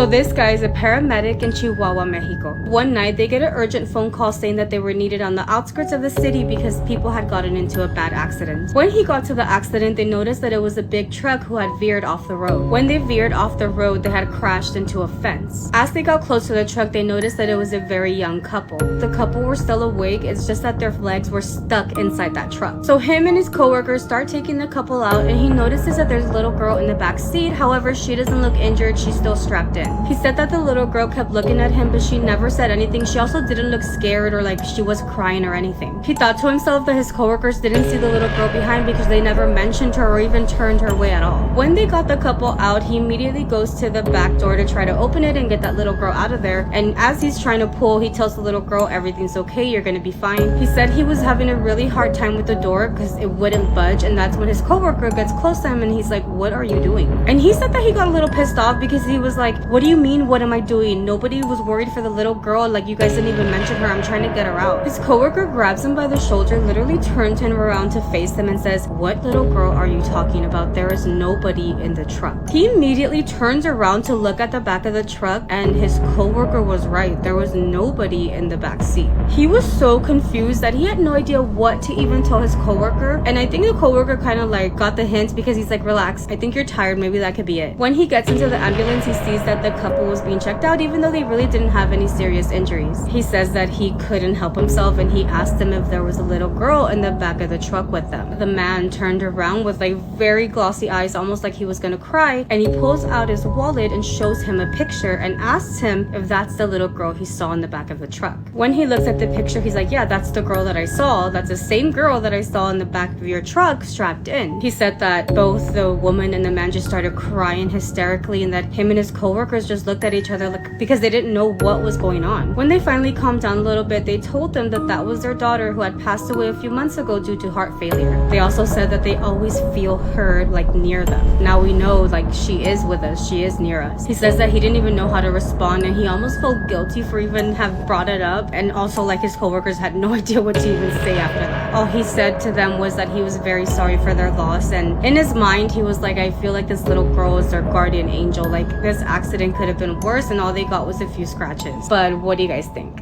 So this guy is a paramedic in Chihuahua, Mexico. One night, they get an urgent phone call saying that they were needed on the outskirts of the city because people had gotten into a bad accident. When he got to the accident, they noticed that it was a big truck who had veered off the road. When they veered off the road, they had crashed into a fence. As they got close to the truck, they noticed that it was a very young couple. The couple were still awake, it's just that their legs were stuck inside that truck. So him and his coworkers start taking the couple out, and he notices that there's a little girl in the back seat. However, she doesn't look injured, she's still strapped in. He said that the little girl kept looking at him, but she never said anything. She also didn't look scared or like she was crying or anything. He thought to himself that his coworkers didn't see the little girl behind because they never mentioned her or even turned her way at all. When they got the couple out, he immediately goes to the back door to try to open it and get that little girl out of there. And as he's trying to pull, he tells the little girl, everything's okay, you're gonna be fine. He said he was having a really hard time with the door because it wouldn't budge, and that's when his coworker gets close to him and he's like, what are you doing? And he said that he got a little pissed off because he was like, what do you mean, what am I doing? Nobody was worried for the little girl, like you guys didn't even mention her, I'm trying to get her out. His coworker grabs him by the shoulder, literally turns him around to face him and says, what little girl are you talking about? There is nobody in the truck. He immediately turns around to look at the back of the truck, and his coworker was right. There was nobody in the back seat. He was so confused that he had no idea what to even tell his coworker, and I think the coworker kind of like got the hint because he's like, relax, I think you're tired, maybe that could be it. When he gets into the ambulance, he sees that the couple was being checked out even though they really didn't have any serious injuries. He says that he couldn't help himself and he asked them if there was a little girl in the back of the truck with them. The man turned around with like very glossy eyes, almost like he was gonna cry, and he pulls out his wallet and shows him a picture and asks him if that's the little girl he saw in the back of the truck. When he looks at the picture, he's like, yeah, that's the girl that I saw. That's the same girl that I saw in the back of your truck strapped in. He said that both the woman and the man just started crying hysterically, and that him and his coworkers just looked at each other like, because they didn't know what was going on. When they finally calmed down a little bit, they told them that that was their daughter who had passed away a few months ago due to heart failure. They also said that they always feel her like near them. Now we know like she is with us, she is near us. He says that he didn't even know how to respond, and he almost felt guilty for even have brought it up, and also like his coworkers had no idea what to even say after that. All he said to them was that he was very sorry for their loss, and in his mind he was like, I feel like this little girl is their guardian angel, like this accident could have been worse and all they got was a few scratches. But what do you guys think?